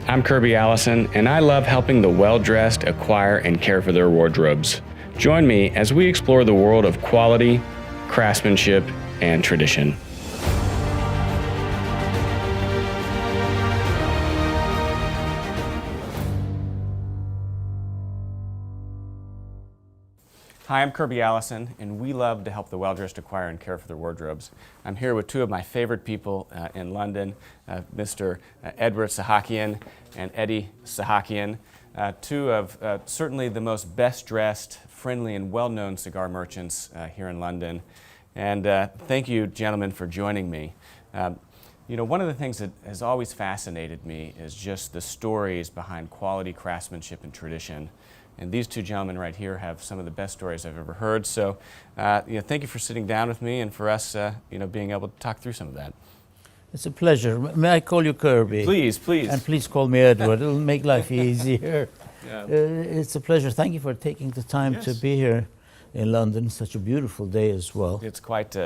I'm 𝗛𝗚𝗟, and I love helping the well-dressed acquire and care for their wardrobes. Join me as we explore the world of quality, craftsmanship, and tradition. Hi, I'm 𝗛𝗚𝗟𝗟, and we love to help the well-dressed acquire and care for their wardrobes. I'm here with two of my favorite people in London, Mr. Edward 𝗖𝗢𝗟𝗡 and Eddie 𝗖𝗢𝗡, two of certainly the most best-dressed, friendly, and well-known cigar merchants here in London. And thank you, gentlemen, for joining me. You know, one of the things that has always fascinated me is just the stories behind quality craftsmanship and tradition. And these two gentlemen right here have some of the best stories I've ever heard. So, thank you for sitting down with me and for us, being able to talk through some of that. It's a pleasure. May I call you Kirby? Please, please. And please call me Edward. It'll make life easier. Yeah. It's a pleasure. Thank you for taking the time to be here in London. Such a beautiful day as well. It's quite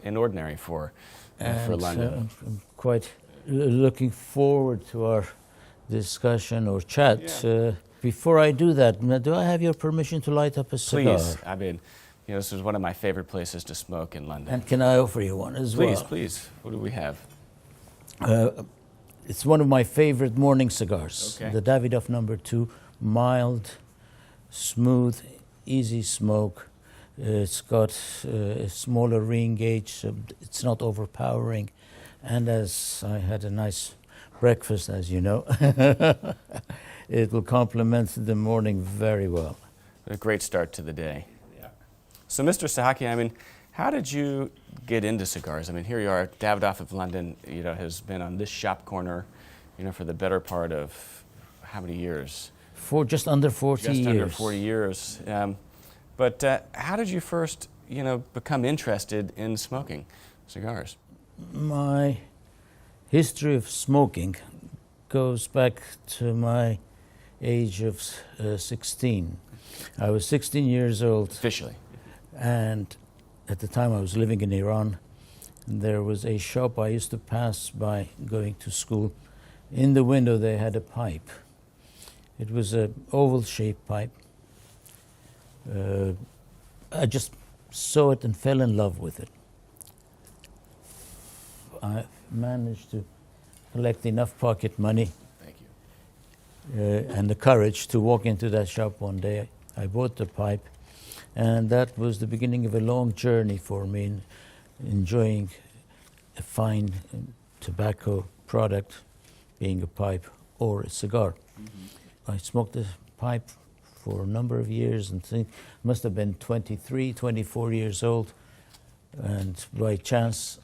inordinary for London. I'm quite looking forward to our discussion or chat. Yeah. Before I do that, do I have your permission to light up a cigar? Please. I mean, this is one of my favorite places to smoke in London. And can I offer you one as well? Please, please. What do we have? It's one of my favorite morning cigars. Okay. The Davidoff No. 2, mild, smooth, easy smoke. It's got a smaller ring gauge, so it's not overpowering. And as I had a nice breakfast, as you know, it will complement the morning very well. A great start to the day. Yeah. So, Mr. 𝗖𝗢𝗡, I mean, how did you get into cigars? I mean, here you are, Davidoff of London, has been on this shop corner, for the better part of how many years? For just under 40 years. Just under 40 years. But how did you first, become interested in smoking cigars? My history of smoking goes back to my age of 16. I was 16 years old. Officially. And at the time I was living in Iran. There was a shop I used to pass by going to school. In the window they had a pipe. It was an oval-shaped pipe. I just saw it and fell in love with it. I managed to collect enough pocket money and the courage to walk into that shop one day. I bought the pipe, and that was the beginning of a long journey for me in enjoying a fine tobacco product, being a pipe or a cigar. Mm-hmm. I smoked the pipe for a number of years and think must have been 23, 24 years old, and by chance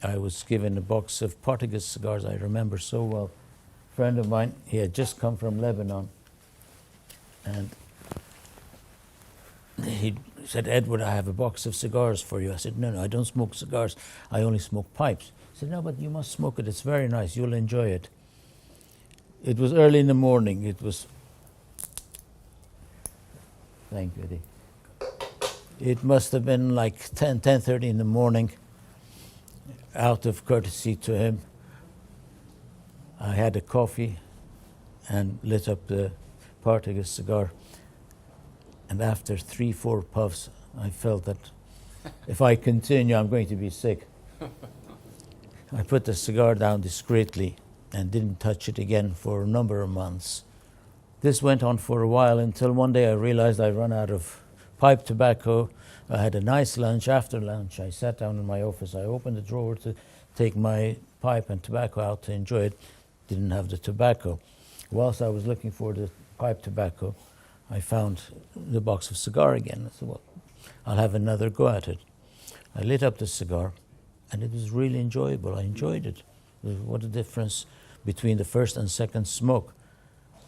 I was given a box of Portuguese cigars. I remember so well. A friend of mine, he had just come from Lebanon, and he said, "Edward, I have a box of cigars for you." I said, No, I don't smoke cigars. I only smoke pipes." He said, "No, but you must smoke it. It's very nice. You'll enjoy it." It was early in the morning. It was... Thank you, Eddie. It must have been like 10:30 in the morning. Out of courtesy to him, I had a coffee and lit up the Portuguese cigar. And after 3-4 puffs, I felt that if I continue, I'm going to be sick. I put the cigar down discreetly and didn't touch it again for a number of months. This went on for a while until one day I realized I'd run out of pipe tobacco. I had a nice lunch. After lunch, I sat down in my office. I opened the drawer to take my pipe and tobacco out to enjoy it. Didn't have the tobacco. Whilst I was looking for the pipe tobacco, I found the box of cigar again. I said, well, I'll have another go at it. I lit up the cigar, and it was really enjoyable. I enjoyed it. What a difference between the first and second smoke.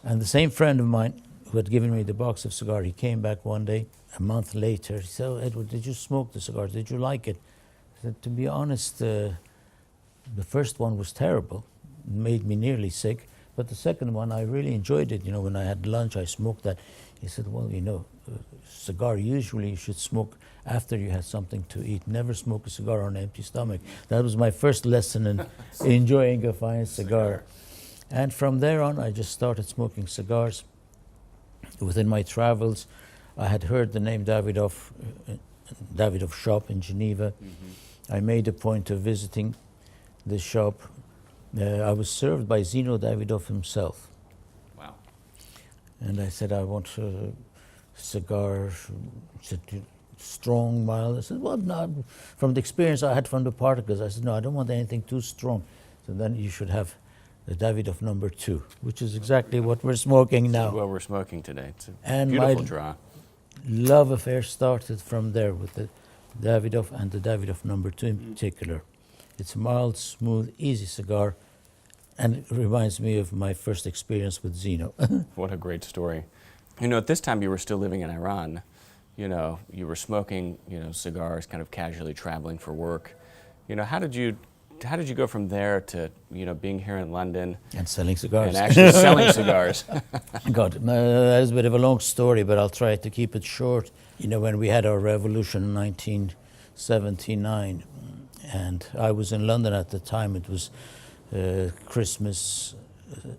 And the same friend of mine who had given me the box of cigar, he came back one day, a month later. He said, "Oh, Edward, did you smoke the cigar? Did you like it?" I said, "To be honest, the first one was terrible. It made me nearly sick. But the second one, I really enjoyed it. When I had lunch, I smoked that." He said, "Well, cigar, usually you should smoke after you had something to eat. Never smoke a cigar on an empty stomach." That was my first lesson in enjoying a fine cigar. And from there on, I just started smoking cigars. Within my travels, I had heard the name Davidoff shop in Geneva. I made a point of visiting the shop. I was served by Zino Davidoff himself. Wow. And I said, I want a cigar, strong, mild. I said, well, no. From the experience I had from the particles, I said, no, I don't want anything too strong. So then you should have the Davidoff number 2, which is exactly what we're smoking now. Well, we're smoking today. It's a And beautiful draw. Love affair started from there with the Davidoff and the Davidoff number 2 in particular. It's a mild, smooth, easy cigar, and it reminds me of my first experience with Zino. What a great story. You know, at this time you were still living in Iran. You know, you were smoking, cigars, kind of casually traveling for work. You know, how did you go from there to, being here in London? And selling cigars. And actually selling cigars. God, that is a bit of a long story, but I'll try to keep it short. You know, when we had our revolution in 1979, and I was in London at the time, it was Christmas,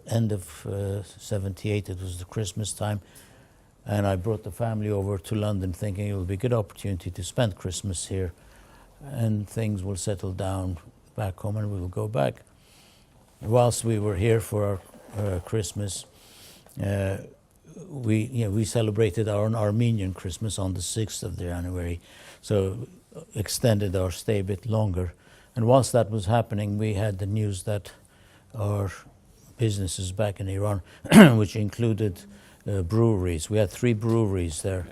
end of 78, it was the Christmas time, and I brought the family over to London thinking it would be a good opportunity to spend Christmas here, and things will settle down back home and we will go back. Whilst we were here for our Christmas, we celebrated our Armenian Christmas on the 6th of January, so extended our stay a bit longer. And whilst that was happening, we had the news that our businesses back in Iran, which included breweries, we had 3 breweries there.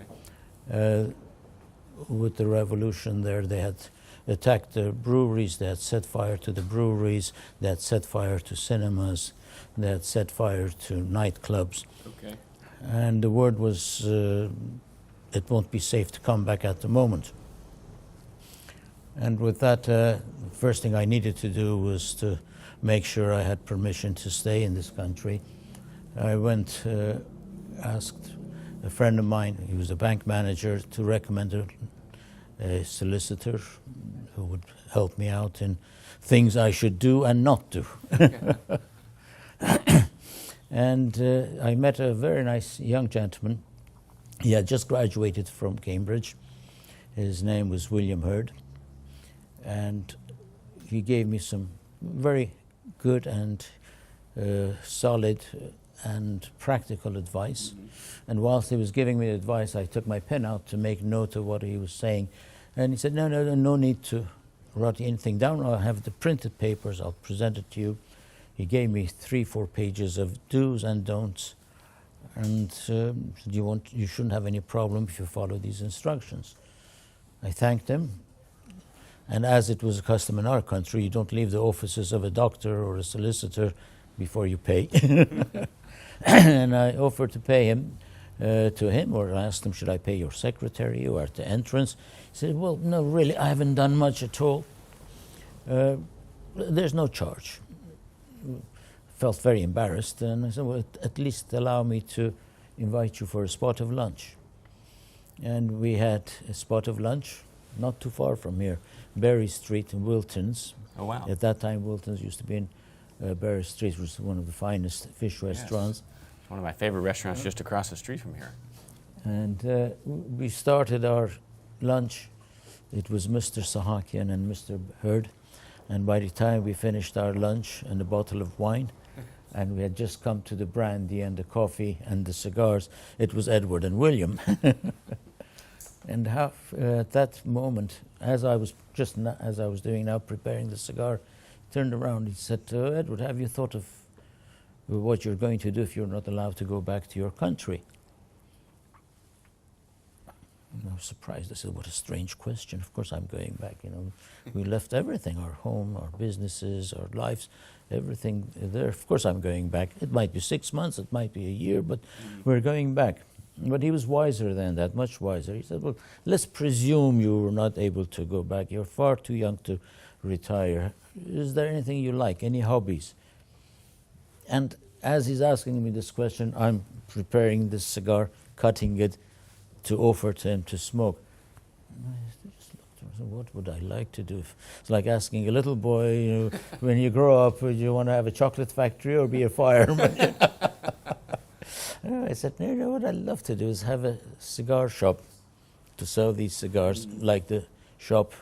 With the revolution there, they had attacked the breweries, they had set fire to the breweries, they had set fire to cinemas, they had set fire to nightclubs. Okay. And the word was, it won't be safe to come back at the moment. And with that, first thing I needed to do was to make sure I had permission to stay in this country. I went, asked a friend of mine, he was a bank manager, to recommend a solicitor who would help me out in things I should do and not do. And I met a very nice young gentleman. He had just graduated from Cambridge. His name was 𝗛𝗚𝗟𝗡. And he gave me some very good and solid and practical advice. And whilst he was giving me the advice, I took my pen out to make note of what he was saying. And he said, no need to write anything down. I'll have the printed papers, I'll present it to you. He gave me 3-4 pages of do's and don'ts. And you shouldn't have any problem if you follow these instructions. I thanked him. And as it was a custom in our country, you don't leave the offices of a doctor or a solicitor before you pay. And I offered to pay him, or I asked him, should I pay your secretary or at the entrance? He said, well, no, really, I haven't done much at all. There's no charge. Felt very embarrassed, and I said, well, at least allow me to invite you for a spot of lunch. And we had a spot of lunch not too far from here, Berry Street in Wilton's. Oh, wow. At that time, Wilton's used to be in Berry Street, which was one of the finest fish restaurants. It's one of my favorite restaurants just across the street from here. And we started our lunch. It was Mr. Sahakian and Mr. Hurd. And by the time we finished our lunch and a bottle of wine, and we had just come to the brandy and the coffee and the cigars, it was Edward and William. And at that moment, as I was doing now, preparing the cigar, he turned around. He said, "Edward, have you thought of what you're going to do if you're not allowed to go back to your country?" And I was surprised. I said, "What a strange question! Of course, I'm going back. We left everything: our home, our businesses, our lives, everything there. Of course, I'm going back. It might be 6 months, it might be a year, but we're going back." But he was wiser than that, much wiser. He said, well, let's presume you were not able to go back. You're far too young to retire. Is there anything you like, any hobbies? And as he's asking me this question, I'm preparing this cigar, cutting it to offer to him to smoke. And I just looked So what would I like to do? It's like asking a little boy, you know, when you grow up, would you want to have a chocolate factory or be a fireman? I said, no, you know what I'd love to do is have a cigar shop to sell these cigars, like the shop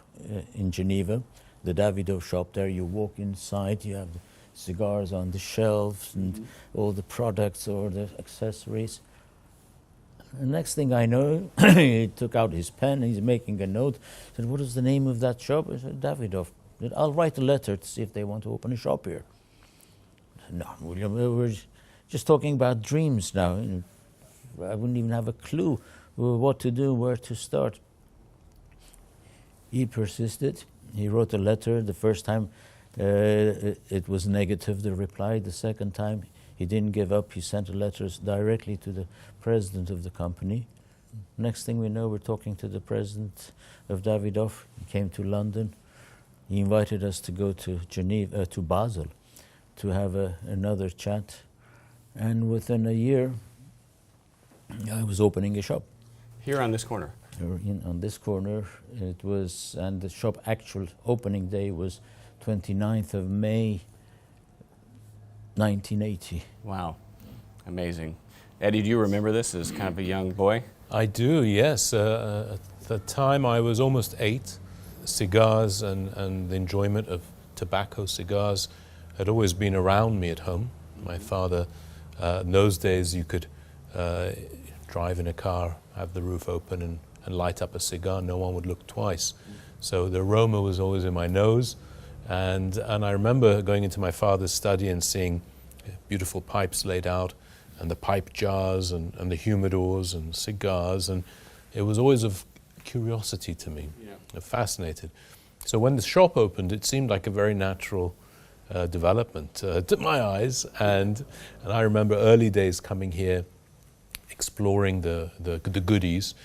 in Geneva, the Davidoff shop there. You walk inside, you have the cigars on the shelves and all the products or the accessories. The next thing I know, he took out his pen, he's making a note. Said, what is the name of that shop? I said, Davidoff. He said, I'll write a letter to see if they want to open a shop here. I said, no, William, we're just talking about dreams now. I wouldn't even have a clue what to do, where to start. He persisted. He wrote a letter. The first time it was negative, the reply. The second time he didn't give up. He sent a letter directly to the president of the company. Next thing we know, we're talking to the president of Davidoff. He came to London. He invited us to go to Geneva, to Basel, to have another chat. And within a year, I was opening a shop. Here on this corner? On this corner, it was, and the shop actual opening day was 29th of May, 1980. Wow, amazing. Eddie, do you remember this as kind of a young boy? I do, yes. At the time I was almost 8. Cigars and the enjoyment of tobacco cigars had always been around me at home. My father, in those days you could drive in a car, have the roof open and light up a cigar. No one would look twice. So the aroma was always in my nose. And I remember going into my father's study and seeing beautiful pipes laid out, and the pipe jars and the humidors and cigars, and it was always of curiosity to me, fascinated. So when the shop opened, it seemed like a very natural development to my eyes, and I remember early days coming here, exploring the goodies.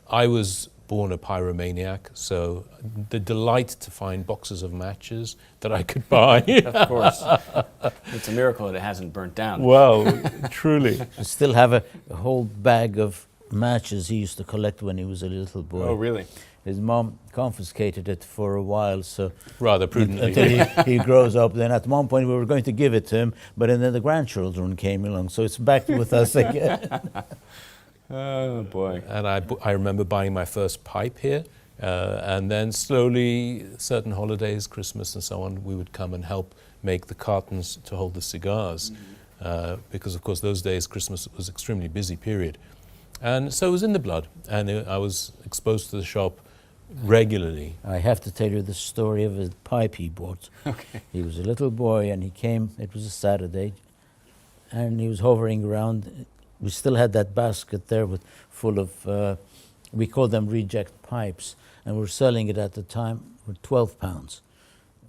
I was born a pyromaniac, so the delight to find boxes of matches that I could buy. Of course. It's a miracle that it hasn't burnt down. Well, truly. I still have a whole bag of matches he used to collect when he was a little boy. Oh, really? His mom confiscated it for a while, so rather prudently. until he grows up. Then at one point we were going to give it to him, but then the grandchildren came along, so it's back with us again. Oh, boy. And I remember buying my first pipe here, and then slowly, certain holidays, Christmas and so on, we would come and help make the cartons to hold the cigars, because of course those days Christmas was an extremely busy period. And so it was in the blood, and I was exposed to the shop regularly. I have to tell you the story of a pipe he bought. Okay. He was a little boy and he came, it was a Saturday, and he was hovering around. We still had that basket there full of, we call them reject pipes, and we were selling it at the time for £12.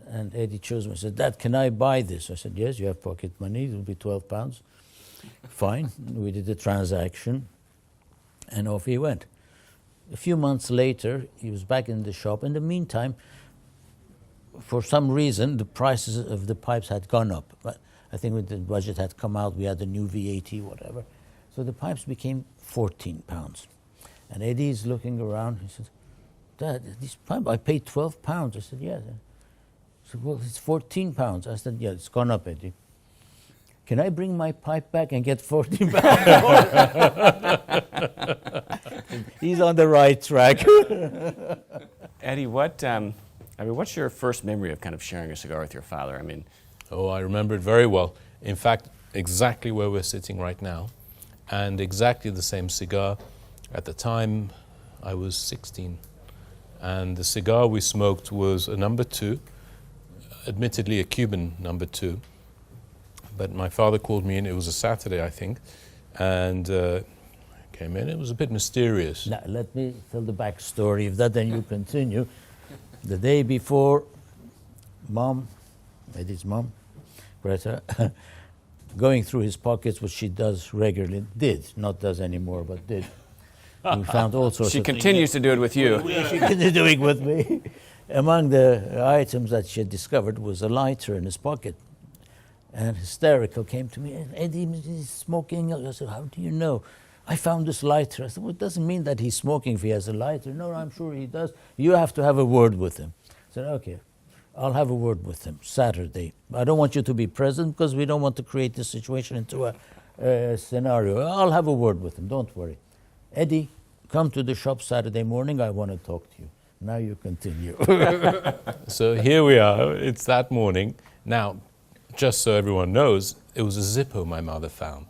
And Eddie chose me and said, Dad, can I buy this? I said, yes, you have pocket money, it will be £12. Fine, we did the transaction, and off he went. A few months later, he was back in the shop. In the meantime, for some reason, the prices of the pipes had gone up. But I think when the budget had come out, we had the new VAT, whatever. So the pipes became £14. And Eddie's looking around. He said, Dad, these pipes, I paid £12. I said, yes. He said, well, it's £14. I said, yeah, it's gone up, Eddie. Can I bring my pipe back and get £14? He's on the right track. Eddie, what's your first memory of kind of sharing a cigar with your father? I mean, oh, I remember it very well. In fact, exactly where we're sitting right now, and exactly the same cigar. At the time, I was 16, and the cigar we smoked was a number 2, admittedly a Cuban number 2. But my father called me in, it was a Saturday, I think, and came in. It was a bit mysterious. Now, let me tell the backstory of that, then you continue. The day before, Eddie's mom, Greta, going through his pockets, which she does regularly, not does anymore, but did. We found all sorts she of continues to do it with you. She continues doing with me. Among the items that she had discovered was a lighter in his pocket. And hysterical came to me, Eddie is smoking. I said, how do you know? I found this lighter. I said, well, it doesn't mean that he's smoking if he has a lighter. No, I'm sure he does. You have to have a word with him. I said, okay, I'll have a word with him Saturday. I don't want you to be present because we don't want to create this situation into a scenario. I'll have a word with him, don't worry. Eddie, come to the shop Saturday morning. I want to talk to you. Now you continue. So here we are. It's that morning. Now, just so everyone knows, it was a Zippo my mother found.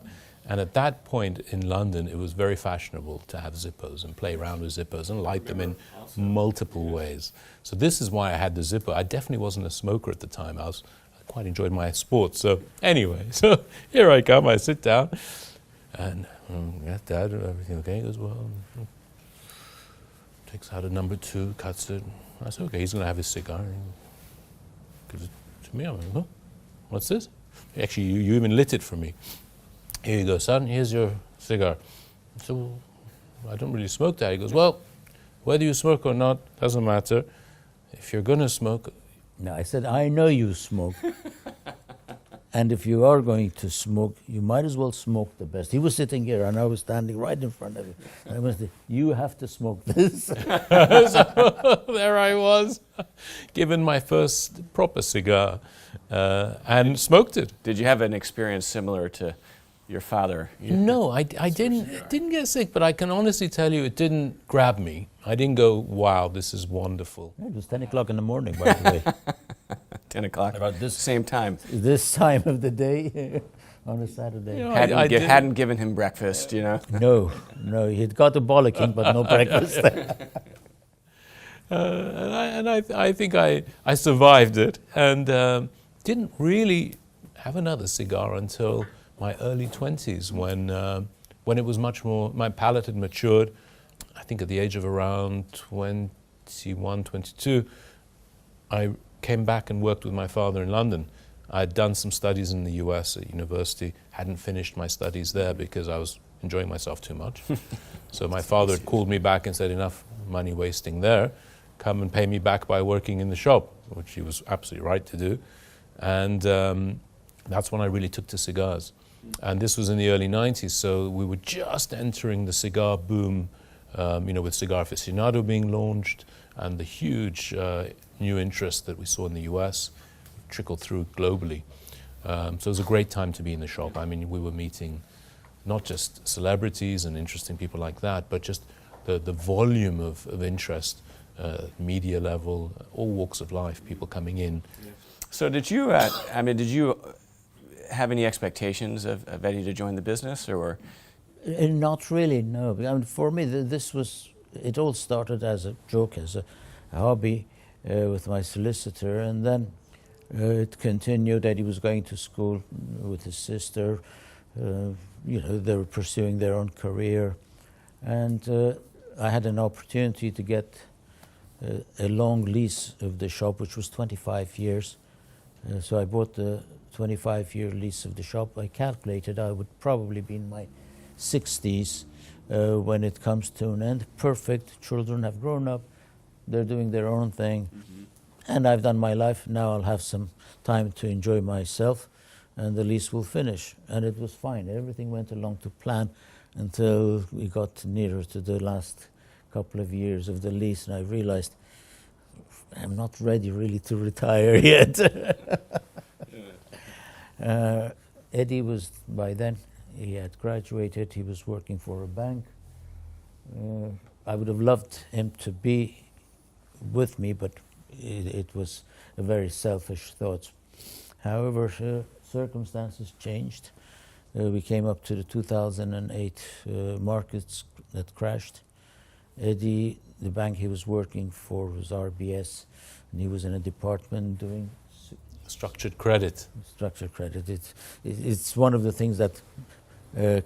And at that point in London, it was very fashionable to have Zippos and play around with Zippos and light them in multiple ways. So this is why I had the Zippo. I definitely wasn't a smoker at the time. I quite enjoyed my sports. So anyway, so here I come. I sit down and yeah, Dad, everything okay? He goes, well, takes out a number 2, cuts it. I said, okay, he's going to have his cigar. He gives it to me. I went, huh? What's this? Actually, you even lit it for me. Here you go, son, here's your cigar. So, well, I don't really smoke that. He goes, well, whether you smoke or not, doesn't matter. If you're going to smoke... No, I said, I know you smoke. And if you are going to smoke, you might as well smoke the best. He was sitting here and I was standing right in front of him. And I was saying, you have to smoke this. So there I was, given my first proper cigar and smoked it. Did you have an experience similar to your father? No, I didn't get sick, but I can honestly tell you it didn't grab me. I didn't go, wow, this is wonderful. It was 10 o'clock in the morning, by the way. 10 o'clock? About this same time. This time of the day on a Saturday. You know, Hadn't given him breakfast, you know? No, he'd got a bollocking, but no breakfast. And I think I survived it and didn't really have another cigar until my early 20s when it was much more, my palate had matured. I think at the age of around 21, 22, I came back and worked with my father in London. I'd done some studies in the US at university, hadn't finished my studies there because I was enjoying myself too much. So my father had called me back and said, enough money wasting there, come and pay me back by working in the shop, which he was absolutely right to do. And that's when I really took to cigars. And this was in the early 90s, so we were just entering the cigar boom, with Cigar Aficionado being launched and the huge new interest that we saw in the US trickled through globally. So it was a great time to be in the shop. I mean, we were meeting not just celebrities and interesting people like that, but just the volume of interest, media level, all walks of life, people coming in. Yeah. So did you have any expectations of Eddie to join the business, or? Not really, no. I mean, for me, it all started as a joke, as a hobby with my solicitor, and then it continued that he was going to school with his sister. They were pursuing their own career, and I had an opportunity to get a long lease of the shop, which was 25 years. So I bought the 25-year lease of the shop. I calculated I would probably be in my 60s when it comes to an end. Perfect. Children have grown up. They're doing their own thing. Mm-hmm. And I've done my life. Now I'll have some time to enjoy myself, and the lease will finish. And it was fine. Everything went along to plan until we got nearer to the last couple of years of the lease, and I realized I'm not ready really to retire yet. Eddie was, by then, he had graduated, he was working for a bank. I would have loved him to be with me, but it was a very selfish thought. However, circumstances changed. We came up to the 2008 markets that crashed. Eddie, the bank he was working for was RBS, and he was in a department doing structured credit. Structured credit. It's one of the things that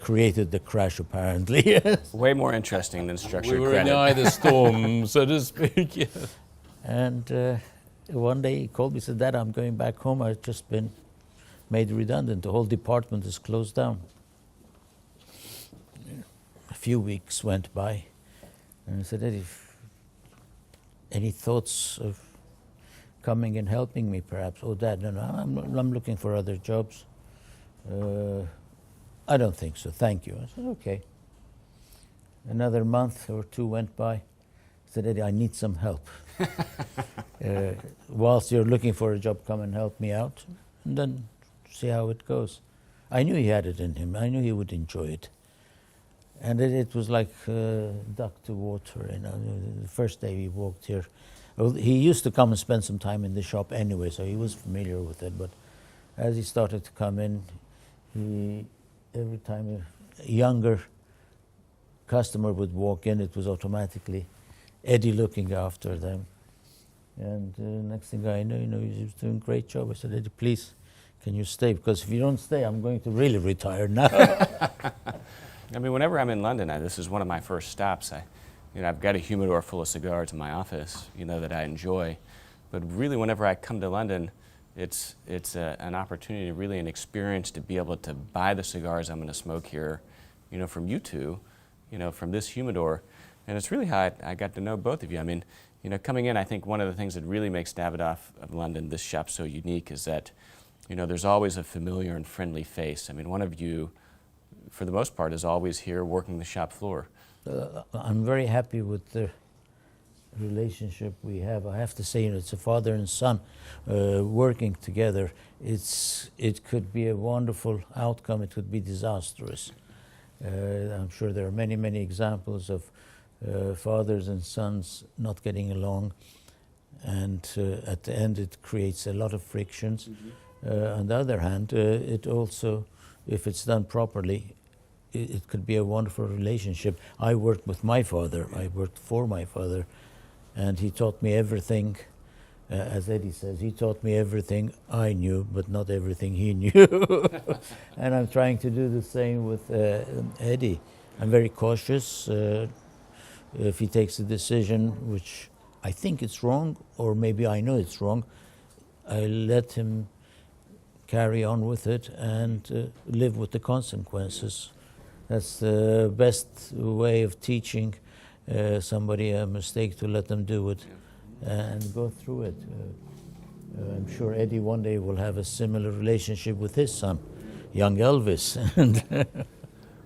created the crash, apparently. Way more interesting than structured credit. We were in the eye of the storm, so to speak. Yeah. And one day he called me and said, Dad, I'm going back home. I've just been made redundant. The whole department is closed down. A few weeks went by, and I said, Eddie, any thoughts of coming and helping me, perhaps? Oh, Dad, no, I'm looking for other jobs. I don't think so, thank you. I said, okay. Another month or two went by. I said, Eddie, I need some help. Whilst you're looking for a job, come and help me out, and then see how it goes. I knew he had it in him. I knew he would enjoy it. And it was like duck to water. You know, the first day he walked here, well, he used to come and spend some time in the shop anyway, so he was familiar with it. But as he started to come in, every time a younger customer would walk in, it was automatically Eddie looking after them. And next thing I know, he was doing a great job. I said, Eddie, please, can you stay? Because if you don't stay, I'm going to really retire now. I mean, whenever I'm in London, this is one of my first stops. I've got a humidor full of cigars in my office, that I enjoy. But really, whenever I come to London, it's an opportunity, really an experience to be able to buy the cigars I'm going to smoke here, from you two, from this humidor. And it's really how I got to know both of you. I mean, coming in, I think one of the things that really makes Davidoff of London, this shop, so unique is that, there's always a familiar and friendly face. I mean, one of you, for the most part, is always here working the shop floor. I'm very happy with the relationship we have. I have to say, it's a father and son working together. It could be a wonderful outcome. It could be disastrous. I'm sure there are many, many examples of fathers and sons not getting along, and at the end it creates a lot of frictions. On the other hand, it also, if it's done properly, it could be a wonderful relationship. I worked with my father, I worked for my father, and he taught me everything. As Eddie says, he taught me everything I knew, but not everything he knew. And I'm trying to do the same with Eddie. I'm very cautious. If he takes a decision which I think it's wrong, or maybe I know it's wrong, I let him carry on with it and live with the consequences. That's the best way of teaching somebody a mistake, to let them do it and go through it. I'm sure Eddie one day will have a similar relationship with his son, young Elvis.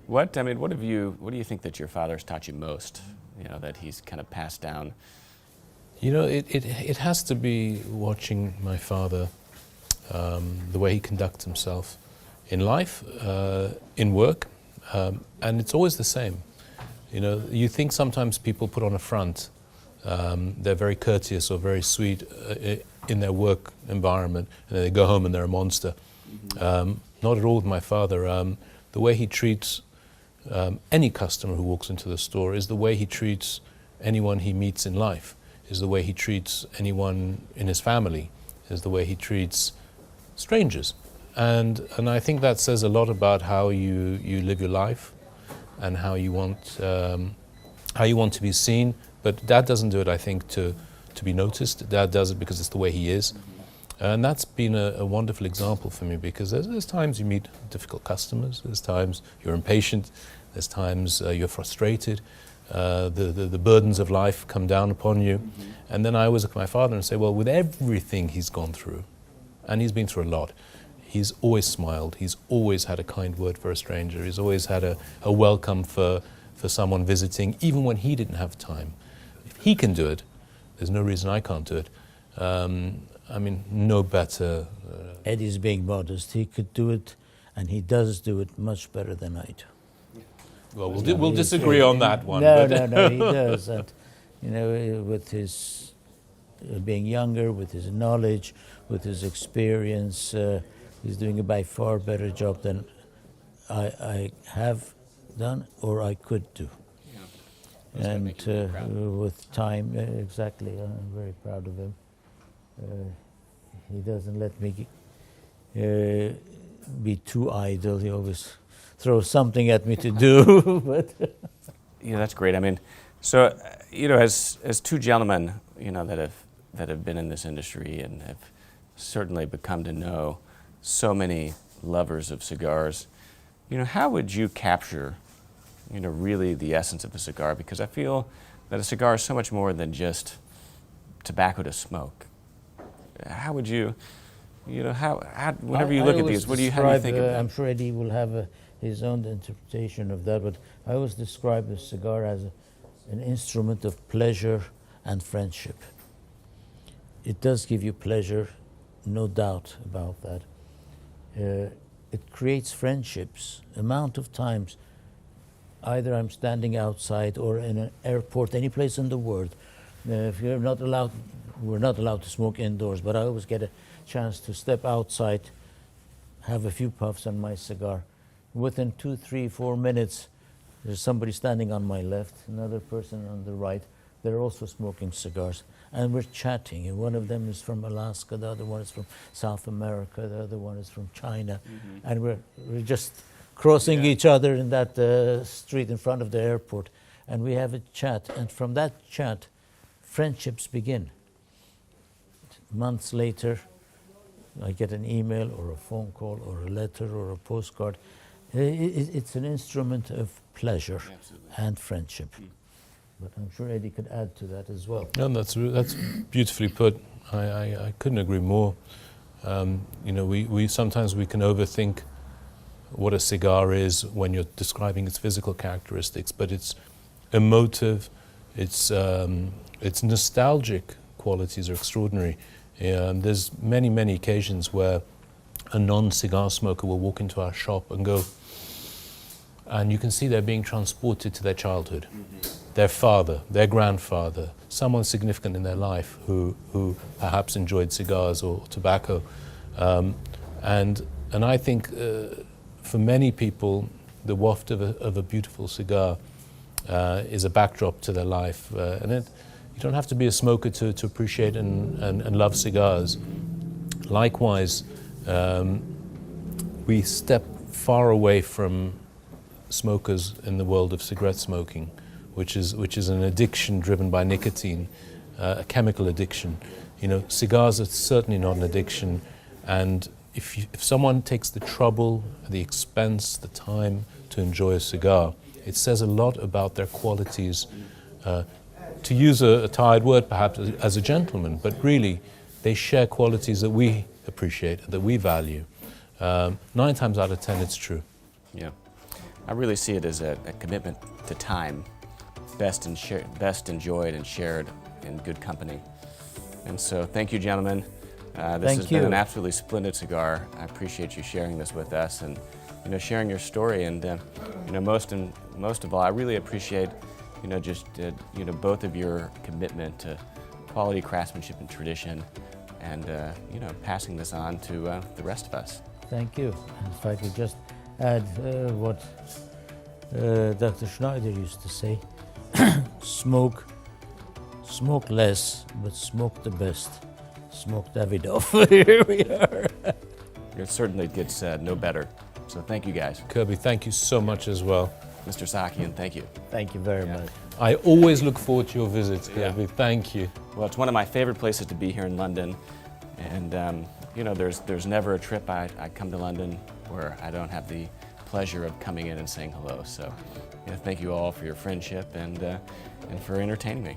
What do you think that your father's taught you most? That he's kind of passed down. It has to be watching my father, the way he conducts himself in life, in work, and it's always the same. You think sometimes people put on a front. They're very courteous or very sweet in their work environment, and then they go home and they're a monster. Not at all with my father. The way he treats any customer who walks into the store is the way he treats anyone he meets in life, is the way he treats anyone in his family, is the way he treats strangers. And I think that says a lot about how you live your life and how you want to be seen. But Dad doesn't do it, I think, to be noticed. Dad does it because it's the way he is. And that's been a wonderful example for me, because there's times you meet difficult customers, there's times you're impatient, there's times you're frustrated, the burdens of life come down upon you. And then I always look at my father and say, well, with everything he's gone through, and he's been through a lot, he's always smiled, he's always had a kind word for a stranger, he's always had a welcome for someone visiting, even when he didn't have time. If he can do it, there's no reason I can't do it. No better. Eddie's being modest. He could do it, and he does do it much better than I do. Well, we'll disagree on that one. No, he does. And, with his being younger, with his knowledge, with his experience, he's doing a by far better job than I have done or I could do. Yeah. And with time, exactly, I'm very proud of him. He doesn't let me be too idle. He always throws something at me to do. But yeah, that's great. So as two gentlemen, that have been in this industry and have certainly become to know so many lovers of cigars, how would you capture, really the essence of a cigar? Because I feel that a cigar is so much more than just tobacco to smoke. How would you, whenever you look at these, how do you think of them? I'm sure Eddie will have his own interpretation of that, but I always describe the cigar as an instrument of pleasure and friendship. It does give you pleasure, no doubt about that. It creates friendships. Amount of times, either I'm standing outside or in an airport, any place in the world. If we're not allowed to smoke indoors, but I always get a chance to step outside, have a few puffs on my cigar. Within 2, 3, 4 minutes, there's somebody standing on my left, another person on the right. They're also smoking cigars, and we're chatting. And one of them is from Alaska, the other one is from South America, the other one is from China, and we're just crossing each other in that street in front of the airport, and we have a chat. And from that chat, friendships begin. Months later, I get an email or a phone call or a letter or a postcard. It's an instrument of pleasure and friendship. But I'm sure Eddie could add to that as well. No, that's beautifully put. I couldn't agree more. You know, we sometimes we can overthink what a cigar is when you're describing its physical characteristics, but its emotive, its nostalgic qualities are extraordinary. There's many occasions where a non-cigar smoker will walk into our shop and go, and you can see they're being transported to their childhood. Their father, their grandfather, someone significant in their life who perhaps enjoyed cigars or tobacco. And I think for many people, the waft of a beautiful cigar is a backdrop to their life. You don't have to be a smoker to appreciate and love cigars. Likewise, we step far away from smokers in the world of cigarette smoking, which is an addiction driven by nicotine, a chemical addiction. You know, cigars are certainly not an addiction, and if someone takes the trouble, the expense, the time to enjoy a cigar, it says a lot about their qualities. To use a tired word perhaps, as a gentleman, but really they share qualities that we appreciate, that we value. 9 times out of 10 it's true. Yeah, I really see it as a commitment to time, best enjoyed and shared in good company. And so thank you, gentlemen. This has been an absolutely splendid cigar. I appreciate you sharing this with us and sharing your story. And most of all, I really appreciate both of your commitment to quality craftsmanship and tradition, and passing this on to the rest of us. Thank you. And if I could just add what Dr. Schneider used to say, smoke less, but smoke the best. Smoke Davidoff. Here we are. It certainly gets no better. So thank you, guys. Kirby, thank you so much as well. Mr. 𝗖𝗢𝗟𝗡, thank you. Thank you very much. I always look forward to your visits, Kirby. Yeah. Thank you. Well, it's one of my favorite places to be here in London. And, there's never a trip I come to London where I don't have the pleasure of coming in and saying hello. So thank you all for your friendship and for entertaining me.